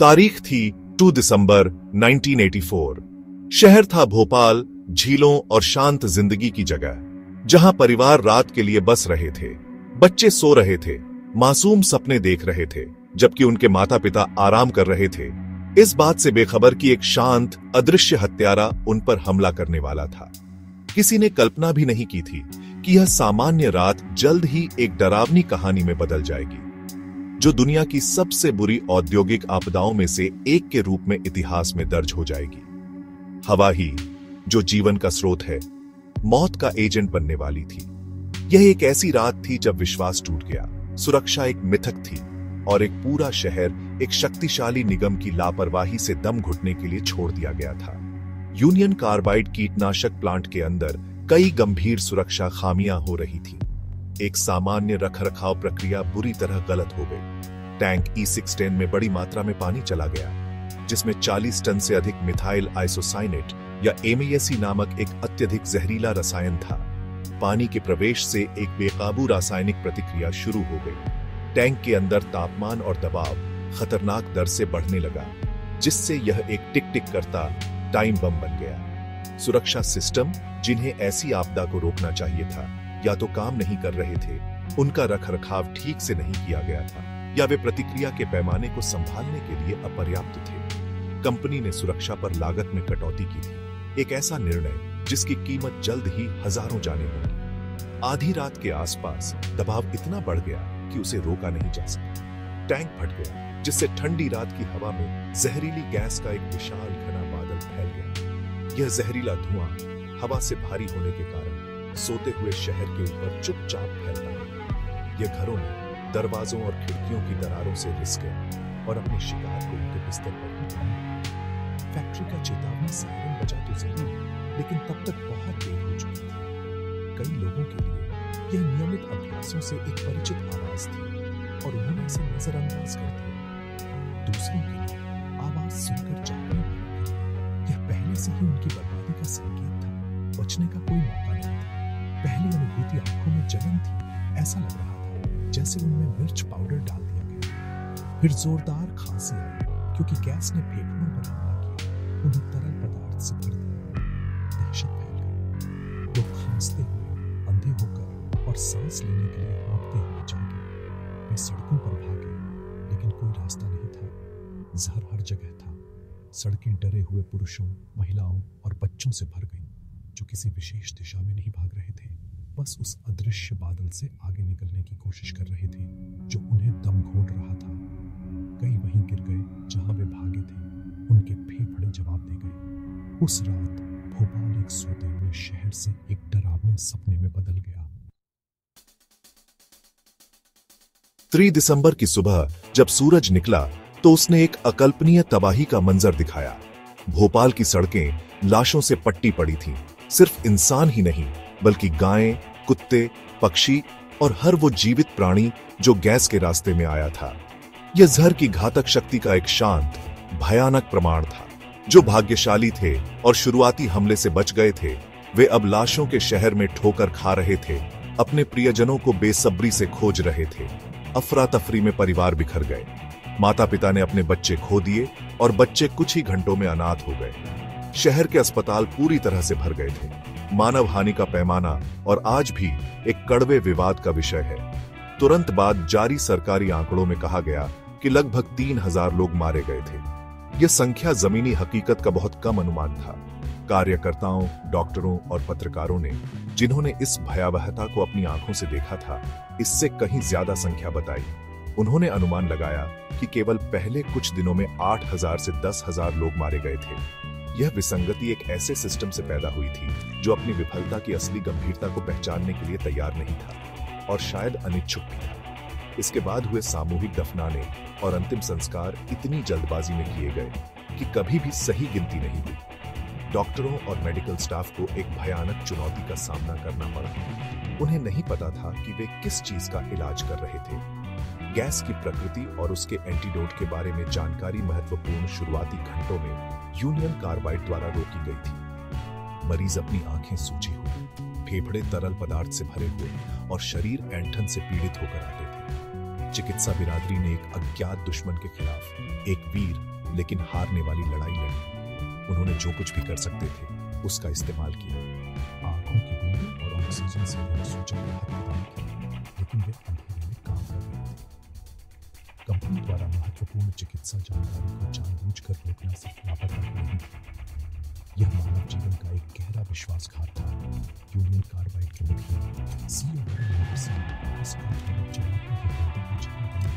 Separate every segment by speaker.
Speaker 1: तारीख थी 2 दिसंबर 1984। शहर था भोपाल, झीलों और शांत जिंदगी की जगह, जहां परिवार रात के लिए बस रहे थे, बच्चे सो रहे थे, मासूम सपने देख रहे थे, जबकि उनके माता पिता आराम कर रहे थे, इस बात से बेखबर कि एक शांत, अदृश्य हत्यारा उन पर हमला करने वाला था। किसी ने कल्पना भी नहीं की थी कि यह सामान्य रात जल्द ही एक डरावनी कहानी में बदल जाएगी, जो दुनिया की सबसे बुरी औद्योगिक आपदाओं में से एक के रूप में इतिहास में दर्ज हो जाएगी। हवा ही, जो जीवन का स्रोत है, मौत का एजेंट बनने वाली थी। यह एक ऐसी रात थी जब विश्वास टूट गया, सुरक्षा एक मिथक थी और एक पूरा शहर एक शक्तिशाली निगम की लापरवाही से दम घुटने के लिए छोड़ दिया गया था। यूनियन कार्बाइड कीटनाशक प्लांट के अंदर कई गंभीर सुरक्षा खामियां हो रही थी। एक सामान्य रखरखाव प्रक्रिया बुरी तरह गलत हो गई। टैंक E610 में बड़ी मात्रा में पानी चला गया, जिसमें 40 टन से अधिक मिथाइल आइसोसाइनेट या MASE नामक एक अत्यधिक जहरीला रसायन था। पानी के प्रवेश से एक बेकाबू रासायनिक प्रतिक्रिया शुरू हो गई। टैंक के अंदर तापमान और दबाव खतरनाक दर से बढ़ने लगा, जिससे यह एक टिक टिक करता टाइम बम बन गया। सुरक्षा सिस्टम, जिन्हें ऐसी आपदा को रोकना चाहिए था, या तो काम नहीं कर रहे थे, उनका रखरखाव ठीक से नहीं किया गया था, या वे प्रतिक्रिया के पैमाने को संभालने के लिए अपर्याप्त थे। कंपनी ने सुरक्षा पर लागत में कटौती की थी, एक ऐसा निर्णय जिसकी कीमत जल्द ही हजारों जाने होगी। आधी रात के आसपास दबाव इतना बढ़ गया कि उसे रोका नहीं जा सका। टैंक फट गया, जिससे ठंडी रात की हवा में जहरीली गैस का एक विशाल घना बादल फैल गया। यह जहरीला धुआं हवा से भारी होने के कारण सोते हुए शहर के ऊपर चुपचाप फैलता है। यह घरों में दरवाजों और खिड़कियों की दरारों से रिस गया और अपने शिकार को उनके बिस्तर पर ही ढूंढ लिया। फैक्ट्री का चेतावनी सायरन बजा तो जरूर, लेकिन तब तक बहुत देर हो चुकी थी। कई लोगों के लिए यह नियमित अभ्यासों से एक परिचित आवाज थी और उन्होंने इसे नजरअंदाज कर दिया। दूसरों के लिए आवाज सुनकर जागने वालों के लिए यह पहले से ही उनकी बर्बादी का संकेत था। बचने का कोई मौका नहीं था। पहली अनुभूति आंखों में जलन थी। ऐसा लग रहा था जैसे उनमें मिर्च पाउडर डाल दिया गया। फिर जोरदार खांसी आई, क्योंकि गैस ने फेफड़ों पर हमला किया, उन्हें तरल पदार्थ से भर दिया। दहशत फैल गई। लोग खांसते हुए, अंधे होकर और सांस लेने के लिए हाँफते हुए जागे। वे सड़कों पर भागे, लेकिन कोई रास्ता नहीं था। जहर हर जगह था। सड़कें डरे हुए पुरुषों, महिलाओं और बच्चों से भर गईं, जो किसी विशेष दिशा में नहीं भाग रहे थे, बस उस अदृश्य बादल से आगे निकलने की कोशिश कर रहे थे, जो उन्हें दम घोट रहा था। कई वहीं गिर गए जहां वे भागे थे। उनके फेफड़े जवाब दे गए। उस रात भोपाल एक सोते हुए शहर से एक डरावने सपने में बदल गया। 3 दिसंबर की सुबह जब सूरज निकला तो उसने एक अकल्पनीय तबाही का मंजर दिखाया। भोपाल की सड़कें लाशों से पट्टी पड़ी थीं। सिर्फ इंसान ही नहीं, बल्कि गायें, कुत्ते, पक्षी और हर वो जीवित प्राणी जो गैस के रास्ते में आया था। यह जहर की घातक शक्ति का एक शांत, भयानक प्रमाण था। जो भाग्यशाली थे और शुरुआती हमले से बच गए थे, वे अब लाशों के शहर में ठोकर खा रहे थे, अपने प्रियजनों को बेसब्री से खोज रहे थे। अफरा तफरी में परिवार बिखर गए। माता पिता ने अपने बच्चे खो दिए और बच्चे कुछ ही घंटों में अनाथ हो गए। शहर के अस्पताल पूरी तरह से भर गए थे। मानव हानि का पैमाना और आज भी एक कड़वे विवाद का विषय है। तुरंत बाद जारी सरकारी आंकड़ों में कहा गया कि लगभग 3000 लोग मारे गए थे। यह संख्या जमीनी हकीकत का बहुत कम अनुमान था। कार्यकर्ताओं, डॉक्टरों और पत्रकारों ने, जिन्होंने इस भयावहता को अपनी आंखों से देखा था, इससे कहीं ज्यादा संख्या बताई। उन्होंने अनुमान लगाया कि केवल पहले कुछ दिनों में 8000 से 10,000 लोग मारे गए थे। यह विसंगति एक ऐसे सिस्टम से पैदा हुई थी जो अपनी विफलता की असली गंभीरता को पहचानने के लिए तैयार नहीं था और शायद अनिच्छुक भी था। इसके बाद हुए सामूहिक दफनाने और अंतिम संस्कार इतनी जल्दबाजी में किए गए कि कभी भी सही गिनती नहीं हुई। डॉक्टरों और मेडिकल स्टाफ को एक भयानक चुनौती का सामना करना पड़ा। उन्हें नहीं पता था कि वे किस चीज का इलाज कर रहे थे। गैस की प्रकृति और उसके एंटीडोट के बारे में जानकारी महत्वपूर्ण शुरुआती घंटों में यूनियन कार्बाइड द्वारा रोकी गई थी। मरीज अपनी आंखें सूजी हुई, फेफड़े तरल पदार्थ से भरे हुए और शरीर ऐंठन से पीड़ित होकर आते थे। चिकित्सा बिरादरी ने एक अज्ञात दुश्मन के खिलाफ एक वीर लेकिन हारने वाली लड़ाई लड़ी। उन्होंने जो कुछ भी कर सकते थे उसका इस्तेमाल किया।
Speaker 2: आंखों की बूंद और ऑक्सीजन से यह सूचक राहत प्रदान की, लेकिन वे अंधेरे में काम कर रहे थे। कंपनी द्वारा महत्वपूर्ण चिकित्सा जानकारी को जानबूझकर रोकना सिर्फ लापरवाही नहीं थी, यह मानव जीवन का एक गहरा विश्वासघात था। यूनियन कार्बाइड के मुखिया सीईओ इस बात में जवाब की हिदायत को झेलना पड़ा।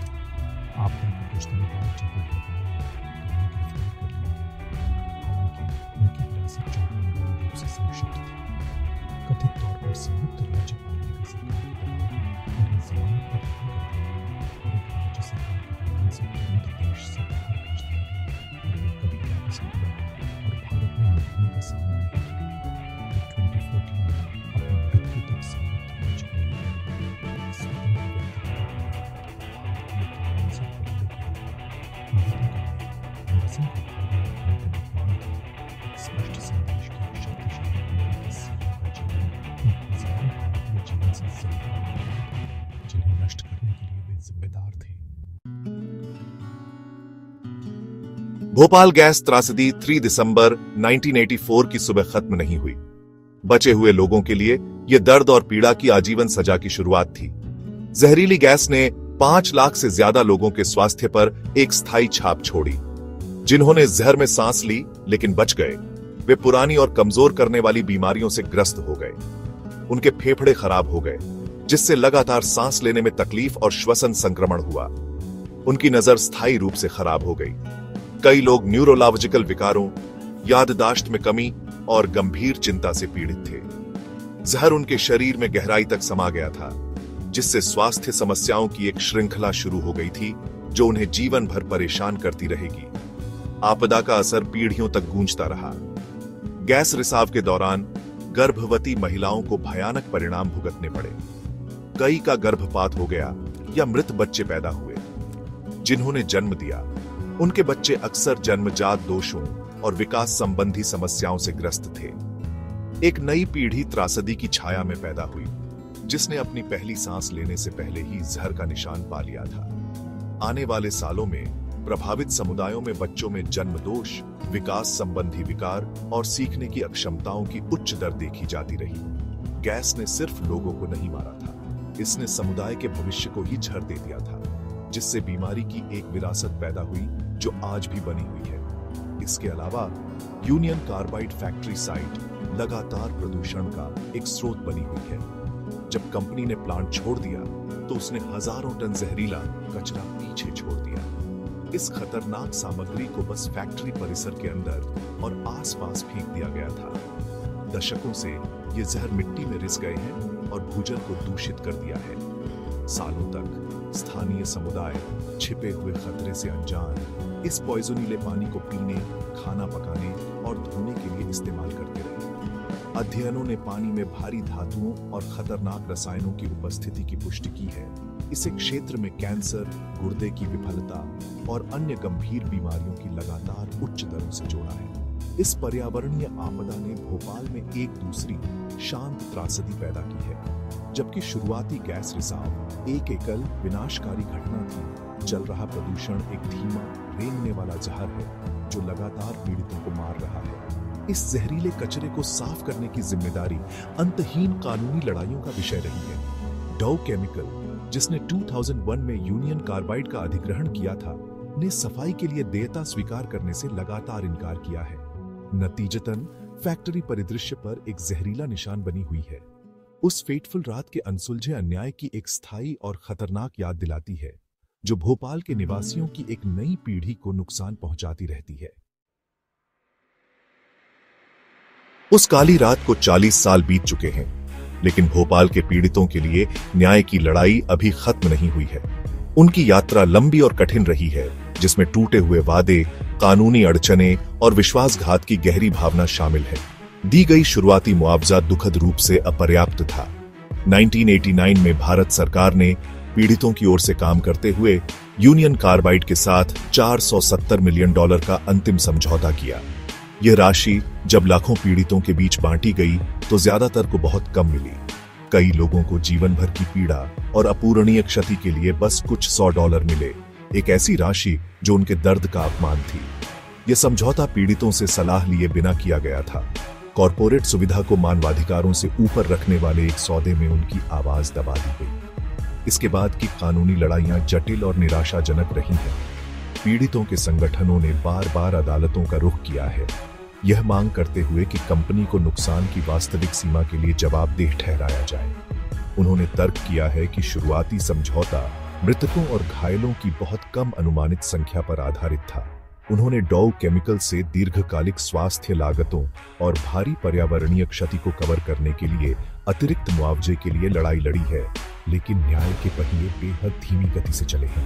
Speaker 2: आपदा के कुछ दिनों बाद जब वो घर आए तो उन्हें गिरफ्तार कर लिया गया। हालांकि उनकी हिरासत चौंकाने रूप से संक्षिप्त थी। कथित तौर पर संयुक्त राज्य अमेरिका सरकार के दबाव में उन्हें जमानत पर रिहा कर दिया गया और एक राज्य सरकार के बयान से तुरंत देश से बाहर भेज दिया गया और वे कभी वापस नहीं लौटे और भारत में मुकदमे का सामना नहीं किया। 2014 में अपनी मृत्यु तक संयुक्त राज्य अमेरिका स्वतंत्र व्यक्ति भारतीय कानून से बदले नरसिंह को भागने अंतिम अपमान था। एक स्पष्ट संदेश की शक्तिशाली अमेरिकी सीमा का जीवन उन हजारों भारतीय जीवन से ज्यादा जिन्हें नष्ट करने के लिए वे जिम्मेदार थे।
Speaker 1: भोपाल गैस त्रासदी 3 दिसंबर 1984 की सुबह खत्म नहीं हुई। बचे हुए लोगों के लिए यह दर्द और पीड़ा की आजीवन सजा की शुरुआत थी। जहरीली गैस ने 5 लाख से ज्यादा लोगों के स्वास्थ्य पर एक स्थायी छाप छोड़ी। जिन्होंने जहर में सांस ली लेकिन बच गए, वे पुरानी और कमजोर करने वाली बीमारियों से ग्रस्त हो गए। उनके फेफड़े खराब हो गए, जिससे लगातार सांस लेने में तकलीफ और श्वसन संक्रमण हुआ। उनकी नजर स्थायी रूप से खराब हो गई। कई लोग न्यूरोलॉजिकल विकारों, याददाश्त में कमी और गंभीर चिंता से पीड़ित थे। जहर उनके शरीर में गहराई तक समा गया था, जिससे स्वास्थ्य समस्याओं की एक श्रृंखला शुरू हो गई थी जो उन्हें जीवन भर परेशान करती रहेगी। आपदा का असर पीढ़ियों तक गूंजता रहा। गैस रिसाव के दौरान गर्भवती महिलाओं को भयानक परिणाम भुगतने पड़े। कई का गर्भपात हो गया या मृत बच्चे पैदा हुए। जिन्होंने जन्म दिया, उनके बच्चे अक्सर जन्मजात दोषों और विकास संबंधी समस्याओं से ग्रस्त थे। एक नई पीढ़ी त्रासदी की छाया में पैदा हुई, जिसने अपनी पहली सांस लेने से पहले ही जहर का निशान पा लिया था। आने वाले सालों में प्रभावित समुदायों में बच्चों में जन्म दोष, विकास संबंधी विकार और सीखने की अक्षमताओं की उच्च दर देखी जाती रही। गैस ने सिर्फ लोगों को नहीं मारा था, इसने समुदाय के भविष्य को ही झड़ दे दिया था, जिससे बीमारी की एक विरासत पैदा हुई जो आज भी बनी हुई है। इसके अलावा यूनियन कार्बाइड फैक्ट्री साइट लगातार प्रदूषण का एक स्रोत बनी हुई है। जब कंपनी ने प्लांट छोड़ दिया तो उसने हजारों टन जहरीला कचरा पीछे छोड़ दिया। इस खतरनाक सामग्री को बस फैक्ट्री परिसर के अंदर और आसपास फेंक दिया गया था। दशकों से ये जहर मिट्टी में रिस गए हैं और भूजल को दूषित कर दिया है। सालों तक स्थानीय समुदाय छिपे हुए खतरे से अनजान इस पॉइजनीले पानी को पीने, खाना पकाने और धोने के लिए इस्तेमाल करते रहे। अध्ययनों ने पानी में भारी धातुओं और खतरनाक रसायनों की उपस्थिति की पुष्टि की है। इसे क्षेत्र में कैंसर, गुर्दे की विफलता और अन्य गंभीर बीमारियों की लगातार उच्च दरों से जोड़ा है। इस पर्यावरणीय आपदा ने भोपाल में एक दूसरी शांत त्रासदी पैदा की है। जबकि शुरुआती गैस रिसाव एक एकल विनाशकारी घटना थी, चल रहा प्रदूषण एक धीमा, रेंगने वाला जहर है जो लगातार पीड़ितों को मार रहा है। इस जहरीले कचरे को साफ करने की जिम्मेदारी अंतहीन कानूनी लड़ाइयों का विषय रही है। डाउ केमिकल, जिसने 2001 में यूनियन कार्बाइड का अधिग्रहण किया था, ने सफाई के लिए देयता स्वीकार करने से लगातार इनकार किया है। नतीजतन फैक्ट्री परिदृश्य पर एक जहरीला निशान बनी हुई है। उस फेटफुल रात के अनसुलझे अन्याय की एक स्थायी और खतरनाक याद दिलाती है, जो भोपाल के निवासियों की एक नई पीढ़ी को नुकसान पहुंचाती रहती है। उस काली रात को 40 साल बीत चुके हैं, लेकिन भोपाल के पीड़ितों के लिए न्याय की लड़ाई अभी खत्म नहीं हुई है। उनकी यात्रा लंबी और कठिन रही है, जिसमें टूटे हुए वादे, कानूनी अड़चने और विश्वासघात की गहरी भावना शामिल है। दी गई शुरुआती मुआवजा दुखद रूप से अपर्याप्त था। 1989 में भारत सरकार ने पीड़ितों की ओर से काम करते हुए यूनियन कार्बाइड के साथ $470 मिलियन का अंतिम समझौता किया। यह राशि जब लाखों पीड़ितों के बीच बांटी गई तो ज्यादातर को बहुत कम मिली। कई लोगों को जीवन भर की पीड़ा और अपूरणीय क्षति के लिए बस कुछ $100 मिले, एक ऐसी राशि जो उनके दर्द का अपमान थी। यह समझौता पीड़ितों से सलाह लिए बिना किया गया था। कॉरपोरेट सुविधा को मानवाधिकारों से ऊपर रखने वाले एक सौदे में उनकी आवाज दबा दी गई। इसके बाद की कानूनी लड़ाइयां जटिल और निराशाजनक रही हैं। पीड़ितों के संगठनों ने बार बार अदालतों का रुख किया है, यह मांग करते हुए कि कंपनी को नुकसान की वास्तविक सीमा के लिए जवाबदेह ठहराया जाए। उन्होंने तर्क किया है कि शुरुआती समझौता मृतकों और घायलों की बहुत कम अनुमानित संख्या पर आधारित था। उन्होंने डाउ केमिकल से दीर्घकालिक स्वास्थ्य लागतों और भारी पर्यावरणीय क्षति को कवर करने के लिए अतिरिक्त मुआवजे के लिए लड़ाई लड़ी है, लेकिन न्याय के पहिए बेहद धीमी गति से चले हैं।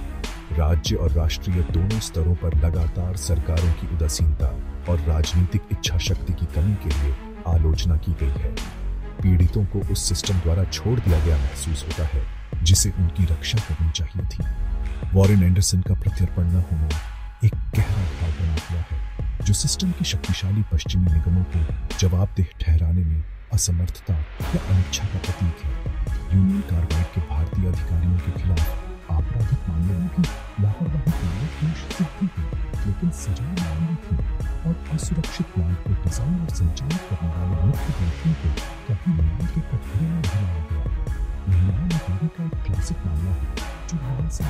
Speaker 1: राज्य और राष्ट्रीय दोनों स्तरों पर लगातार सरकारों की उदासीनता और राजनीतिक इच्छा शक्ति की कमी के लिए आलोचना की गई है। पीड़ितों को उस सिस्टम द्वारा छोड़ दिया गया महसूस होता है जिसे उनकी रक्षा करनी चाहिए थी। वॉरेन एंडरसन का प्रत्यर्पण न होना एक गहरा घाव बना हुआ है, जो सिस्टम के शक्तिशाली पश्चिमी निगमों को जवाबदेह ठहराने में असमर्थता या अनिच्छा का प्रतीक है। यूनियन कार्बाइड के भारतीय अधिकारियों के खिलाफ आपराधिक मामलों में भी लापरवाही के लिए दोष सिद्ध हुई, लेकिन सजाएं मांगी थी और असुरक्षित मार्ग को डिजाइन और संचालित करने वाले मुख्य दोषियों को कभी न्याय के कटघरे में नहीं लाया गया। न्याय नतीजे का एक क्लासिक मामला है जो न्याय से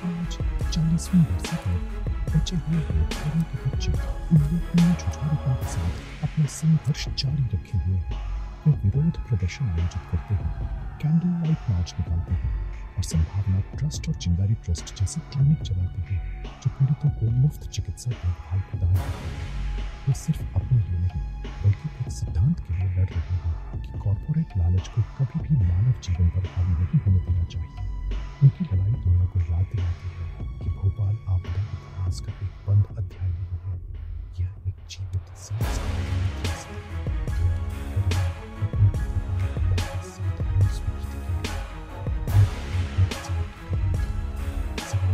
Speaker 1: आज 40वीं बरसी पर बचे हुए रोजगारों के बच्चे उल्लेखनीय जुझारूपन के साथ अपना संघर्ष जारी रखे हुए हैं। वे विरोध प्रदर्शन आयोजित करते हैं, कैंडल लाइट मार्च निकालते हैं और संभावना ट्रस्ट और चिंगारी ट्रस्ट जैसे क्लिनिक चलाते हैं जो पीड़ितों को मुफ्त चिकित्सा देखभाल प्रदान करते हैं। वे सिर्फ अपने लिए नहीं बल्कि एक सिद्धांत के लिए लड़ रहे हैं कि कॉरपोरेट लालच को कभी भी मानव जीवन पर हावी नहीं होने देना चाहिए। उनकी लड़ाई दुनिया को याद दिलाती है कि भोपाल आपदा इतिहास का एक बंद अध्याय नहीं है, यह एक जीवित सवाल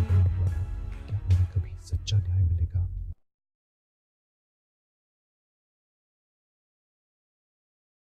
Speaker 1: बना हुआ है, क्या उन्हें कभी सच्चा न्याय मिलेगा?